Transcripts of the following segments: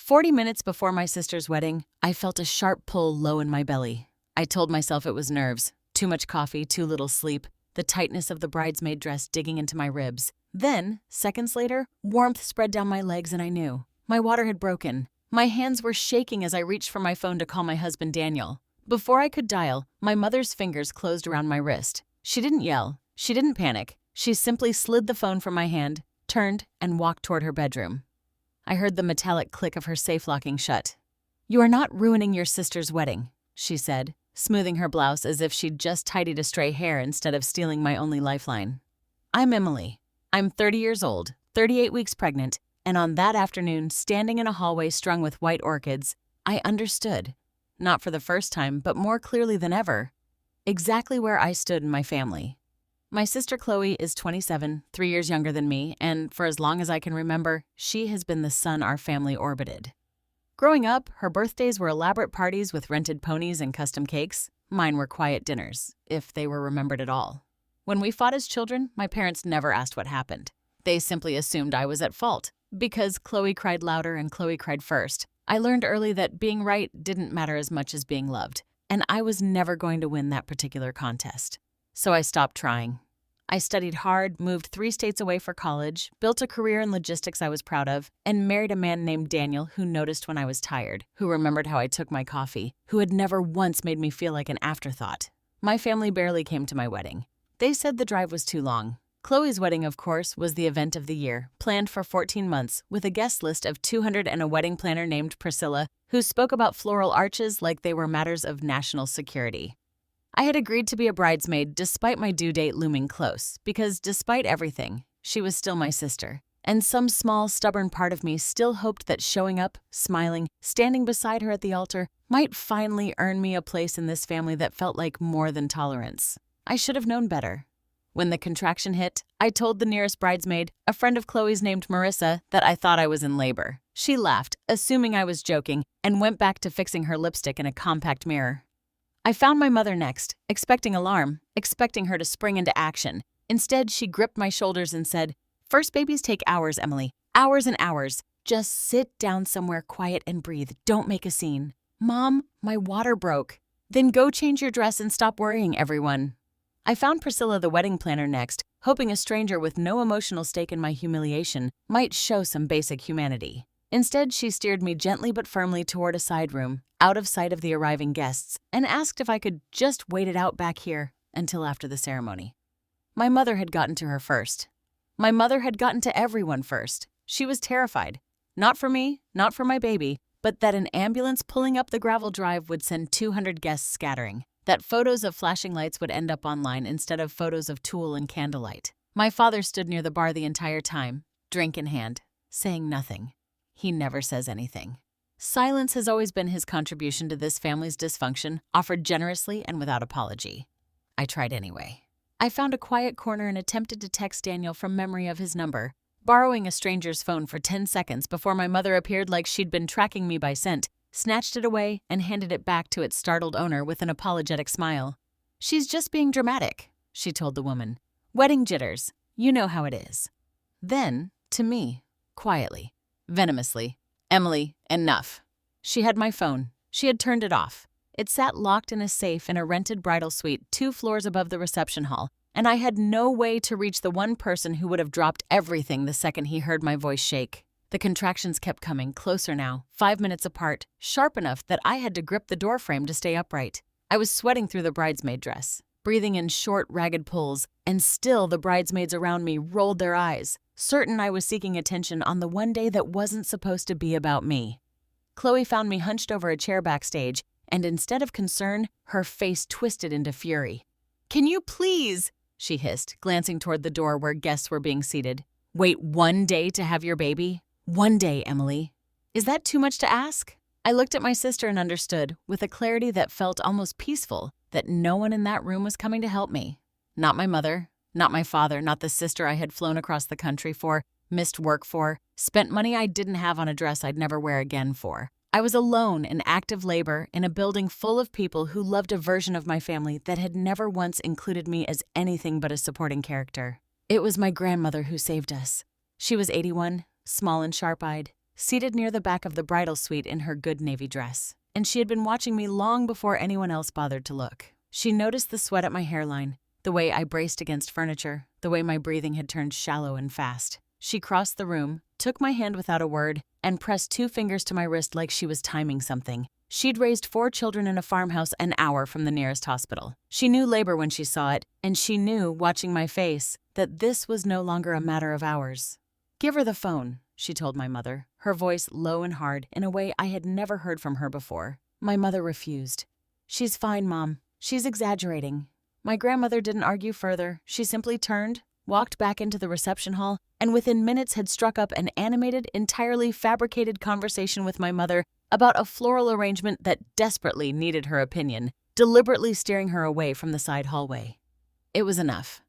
40 minutes before my sister's wedding, I felt a sharp pull low in my belly. I told myself it was nerves, too much coffee, too little sleep, the tightness of the bridesmaid dress digging into my ribs. Then, seconds later, warmth spread down my legs and I knew. My water had broken. My hands were shaking as I reached for my phone to call my husband Daniel. Before I could dial, my mother's fingers closed around my wrist. She didn't yell. She didn't panic. She simply slid the phone from my hand, turned, and walked toward her bedroom. I heard the metallic click of her safe locking shut. "You are not ruining your sister's wedding," she said, smoothing her blouse as if she'd just tidied a stray hair instead of stealing my only lifeline. "I'm Emily. I'm 30 years old, 38 weeks pregnant, and on that afternoon, standing in a hallway strung with white orchids, I understood, not for the first time, but more clearly than ever, exactly where I stood in my family. My sister Chloe is 27, 3 years younger than me, and for as long as I can remember, she has been the sun our family orbited. Growing up, her birthdays were elaborate parties with rented ponies and custom cakes. Mine were quiet dinners, if they were remembered at all. When we fought as children, my parents never asked what happened. They simply assumed I was at fault. Because Chloe cried louder and Chloe cried first, I learned early that being right didn't matter as much as being loved, and I was never going to win that particular contest. So I stopped trying. I studied hard, moved 3 states away for college, built a career in logistics I was proud of, and married a man named Daniel who noticed when I was tired, who remembered how I took my coffee, who had never once made me feel like an afterthought. My family barely came to my wedding. They said the drive was too long. Chloe's wedding, of course, was the event of the year, planned for 14 months, with a guest list of 200 and a wedding planner named Priscilla, who spoke about floral arches like they were matters of national security. I had agreed to be a bridesmaid despite my due date looming close, because despite everything, she was still my sister, and some small, stubborn part of me still hoped that showing up, smiling, standing beside her at the altar might finally earn me a place in this family that felt like more than tolerance. I should have known better. When the contraction hit, I told the nearest bridesmaid, a friend of Chloe's named Marissa, that I thought I was in labor. She laughed, assuming I was joking, and went back to fixing her lipstick in a compact mirror. I found my mother next, expecting alarm, expecting her to spring into action. Instead, she gripped my shoulders and said, "First babies take hours, Emily. Hours and hours. Just sit down somewhere quiet and breathe. Don't make a scene. Mom, my water broke. Then go change your dress and stop worrying everyone." I found Priscilla the wedding planner next, hoping a stranger with no emotional stake in my humiliation might show some basic humanity. Instead, she steered me gently but firmly toward a side room, out of sight of the arriving guests, and asked if I could just wait it out back here until after the ceremony. My mother had gotten to her first. My mother had gotten to everyone first. She was terrified. Not for me, not for my baby, but that an ambulance pulling up the gravel drive would send 200 guests scattering. That photos of flashing lights would end up online instead of photos of tulle and candlelight. My father stood near the bar the entire time, drink in hand, saying nothing. He never says anything. Silence has always been his contribution to this family's dysfunction, offered generously and without apology. I tried anyway. I found a quiet corner and attempted to text Daniel from memory of his number, borrowing a stranger's phone for 10 seconds before my mother appeared like she'd been tracking me by scent, snatched it away, and handed it back to its startled owner with an apologetic smile. "She's just being dramatic," she told the woman. "Wedding jitters. You know how it is." Then, to me, quietly, venomously, "Emily, enough." She had my phone. She had turned it off. It sat locked in a safe in a rented bridal suite 2 floors above the reception hall, and I had no way to reach the one person who would have dropped everything the second he heard my voice shake. The contractions kept coming, closer now, 5 minutes apart, sharp enough that I had to grip the doorframe to stay upright. I was sweating through the bridesmaid dress, breathing in short, ragged pulls, and still the bridesmaids around me rolled their eyes, certain I was seeking attention on the one day that wasn't supposed to be about me. Chloe found me hunched over a chair backstage, and instead of concern, her face twisted into fury. "Can you please," she hissed, glancing toward the door where guests were being seated, "wait 1 day to have your baby? 1 day, Emily. Is that too much to ask?" I looked at my sister and understood, with a clarity that felt almost peaceful, that no one in that room was coming to help me. Not my mother, not my father, not the sister I had flown across the country for, missed work for, spent money I didn't have on a dress I'd never wear again for. I was alone in active labor in a building full of people who loved a version of my family that had never once included me as anything but a supporting character. It was my grandmother who saved us. She was 81, small and sharp-eyed. seated near the back of the bridal suite in her good navy dress. And she had been watching me long before anyone else bothered to look. She noticed the sweat at my hairline, the way I braced against furniture, the way my breathing had turned shallow and fast. She crossed the room, took my hand without a word, and pressed 2 fingers to my wrist like she was timing something. She'd raised 4 children in a farmhouse an hour from the nearest hospital. She knew labor when she saw it, and she knew, watching my face, that this was no longer a matter of hours. "Give her the phone," she told my mother, her voice low and hard in a way I had never heard from her before. My mother refused. "She's fine, Mom. She's exaggerating." My grandmother didn't argue further. She simply turned, walked back into the reception hall, and within minutes had struck up an animated, entirely fabricated conversation with my mother about a floral arrangement that desperately needed her opinion, deliberately steering her away from the side hallway. It was enough.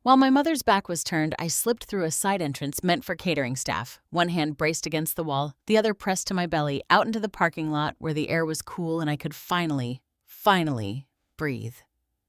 While my mother's back was turned, I slipped through a side entrance meant for catering staff, one hand braced against the wall, the other pressed to my belly, out into the parking lot where the air was cool and I could finally breathe.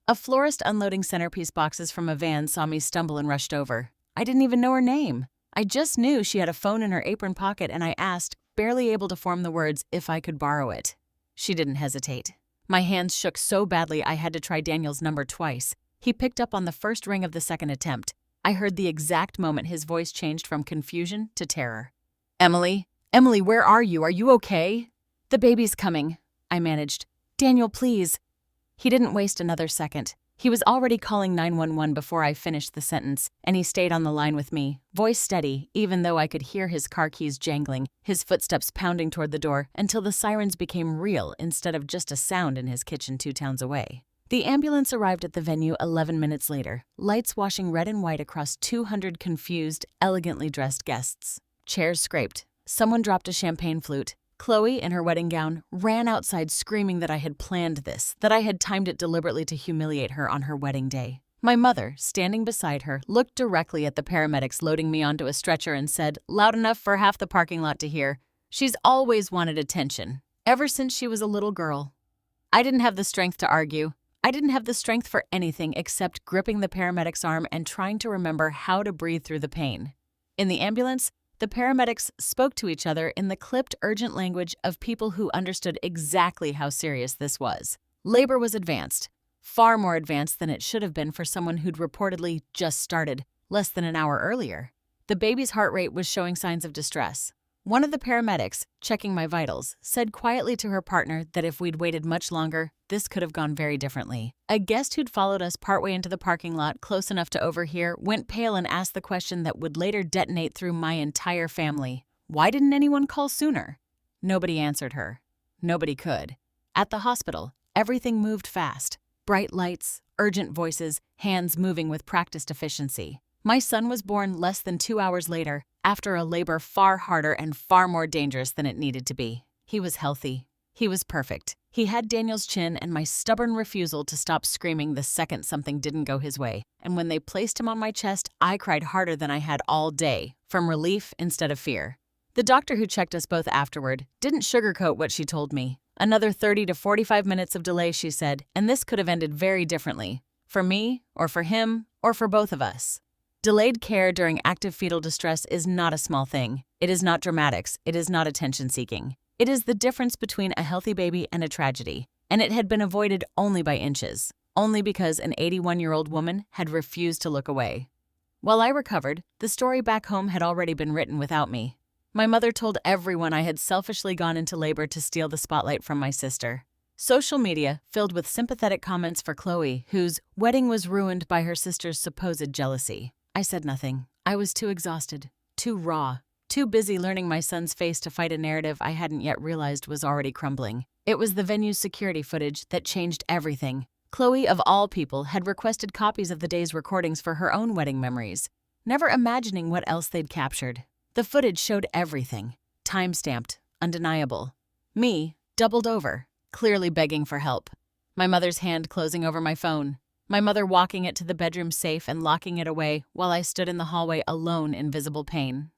A florist unloading centerpiece boxes from a van saw me stumble and rushed over. I didn't even know her name. I just knew she had a phone in her apron pocket, and I asked, barely able to form the words, if I could borrow it. She didn't hesitate. My hands shook so badly I had to try Daniel's number twice. He picked up on the first ring of the second attempt. I heard the exact moment his voice changed from confusion to terror. "Emily? Emily, where are you? Are you okay?" "The baby's coming," I managed. "Daniel, please." He didn't waste another second. He was already calling 911 before I finished the sentence, and he stayed on the line with me, voice steady, even though I could hear his car keys jangling, his footsteps pounding toward the door, until the sirens became real instead of just a sound in his kitchen 2 towns away. The ambulance arrived at the venue 11 minutes later, lights washing red and white across 200 confused, elegantly dressed guests. Chairs scraped. Someone dropped a champagne flute. Chloe, in her wedding gown, ran outside screaming that I had planned this, that I had timed it deliberately to humiliate her on her wedding day. My mother, standing beside her, looked directly at the paramedics loading me onto a stretcher and said, loud enough for half the parking lot to hear, "She's always wanted attention, ever since she was a little girl." I didn't have the strength to argue. I didn't have the strength for anything except gripping the paramedic's arm and trying to remember how to breathe through the pain. In the ambulance, the paramedics spoke to each other in the clipped, urgent language of people who understood exactly how serious this was. Labor was advanced, far more advanced than it should have been for someone who'd reportedly just started less than an hour earlier. The baby's heart rate was showing signs of distress. One of the paramedics, checking my vitals, said quietly to her partner that if we'd waited much longer, this could have gone very differently. A guest who'd followed us partway into the parking lot, close enough to overhear, went pale and asked the question that would later detonate through my entire family. Why didn't anyone call sooner? Nobody answered her. Nobody could. At the hospital, everything moved fast. Bright lights, urgent voices, hands moving with practiced efficiency. My son was born less than 2 hours later, after a labor far harder and far more dangerous than it needed to be. He was healthy. He was perfect. He had Daniel's chin and my stubborn refusal to stop screaming the second something didn't go his way. And when they placed him on my chest, I cried harder than I had all day, from relief instead of fear. The doctor who checked us both afterward didn't sugarcoat what she told me. Another 30 to 45 minutes of delay, she said, and this could have ended very differently. For me, or for him, or for both of us. Delayed care during active fetal distress is not a small thing. It is not dramatics. It is not attention-seeking. It is the difference between a healthy baby and a tragedy, and it had been avoided only by inches, only because an 81-year-old woman had refused to look away. While I recovered, the story back home had already been written without me. My mother told everyone I had selfishly gone into labor to steal the spotlight from my sister. Social media filled with sympathetic comments for Chloe, whose wedding was ruined by her sister's supposed jealousy. I said nothing. I was too exhausted, too raw, too busy learning my son's face to fight a narrative I hadn't yet realized was already crumbling. It was the venue's security footage that changed everything. Chloe, of all people, had requested copies of the day's recordings for her own wedding memories, never imagining what else they'd captured. The footage showed everything, time-stamped, undeniable. Me, doubled over, clearly begging for help. My mother's hand closing over my phone. My mother walking it to the bedroom safe and locking it away while I stood in the hallway alone in visible pain.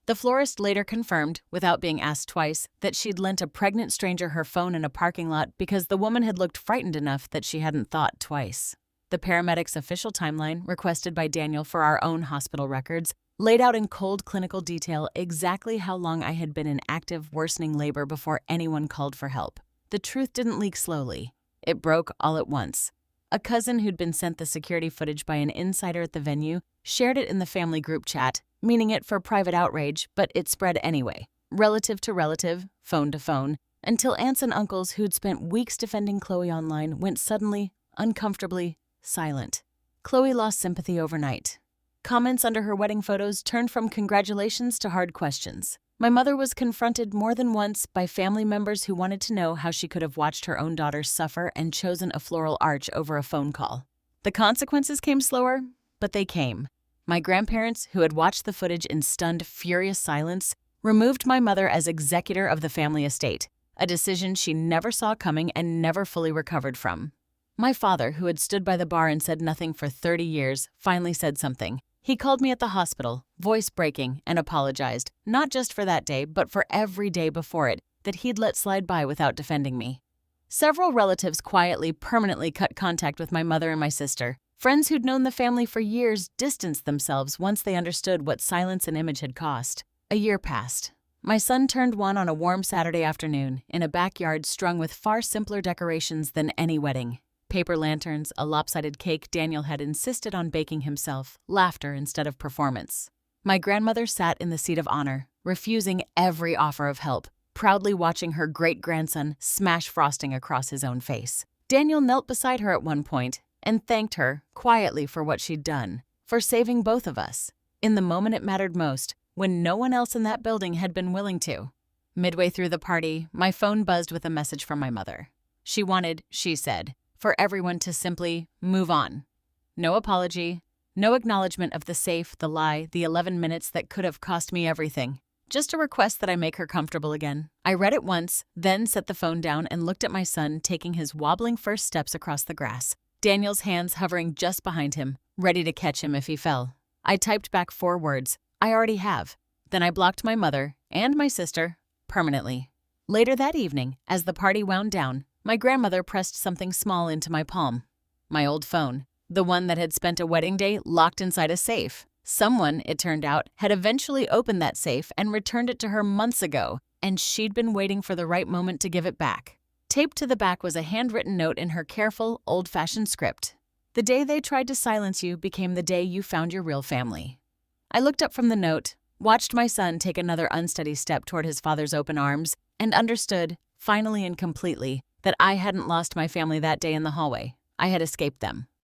The florist later confirmed, without being asked twice, that she'd lent a pregnant stranger her phone in a parking lot because the woman had looked frightened enough that she hadn't thought twice. The paramedics' official timeline, requested by Daniel for our own hospital records, laid out in cold clinical detail exactly how long I had been in active, worsening labor before anyone called for help. The truth didn't leak slowly. It broke all at once. A cousin who'd been sent the security footage by an insider at the venue shared it in the family group chat, meaning it for private outrage, but it spread anyway, relative to relative, phone to phone, until aunts and uncles who'd spent weeks defending Chloe online went suddenly, uncomfortably, silent. Chloe lost sympathy overnight. Comments under her wedding photos turned from congratulations to hard questions. My mother was confronted more than once by family members who wanted to know how she could have watched her own daughter suffer and chosen a floral arch over a phone call. The consequences came slower, but they came. My grandparents, who had watched the footage in stunned, furious silence, removed my mother as executor of the family estate, a decision she never saw coming and never fully recovered from. My father, who had stood by the bar and said nothing for 30 years, finally said something. He called me at the hospital, voice breaking, and apologized, not just for that day, but for every day before it, that he'd let slide by without defending me. Several relatives quietly, permanently cut contact with my mother and my sister. Friends who'd known the family for years distanced themselves once they understood what silence and image had cost. A year passed. My son turned 1 on a warm Saturday afternoon, in a backyard strung with far simpler decorations than any wedding. Paper lanterns, a lopsided cake Daniel had insisted on baking himself, laughter instead of performance. My grandmother sat in the seat of honor, refusing every offer of help, proudly watching her great-grandson smash frosting across his own face. Daniel knelt beside her at one point and thanked her, quietly, for what she'd done, for saving both of us, in the moment it mattered most, when no one else in that building had been willing to. Midway through the party, my phone buzzed with a message from my mother. She wanted, she said, for everyone to simply move on. No apology, no acknowledgement of the safe, the lie, the 11 minutes that could have cost me everything. Just a request that I make her comfortable again. I read it once, then set the phone down and looked at my son taking his wobbling first steps across the grass, Daniel's hands hovering just behind him, ready to catch him if he fell. I typed back 4 words, I already have. Then I blocked my mother and my sister permanently. Later that evening, as the party wound down, my grandmother pressed something small into my palm. My old phone, the one that had spent a wedding day locked inside a safe. Someone, it turned out, had eventually opened that safe and returned it to her months ago, and she'd been waiting for the right moment to give it back. Taped to the back was a handwritten note in her careful, old-fashioned script. The day they tried to silence you became the day you found your real family. I looked up from the note, watched my son take another unsteady step toward his father's open arms, and understood, finally and completely, that I hadn't lost my family that day in the hallway. I had escaped them.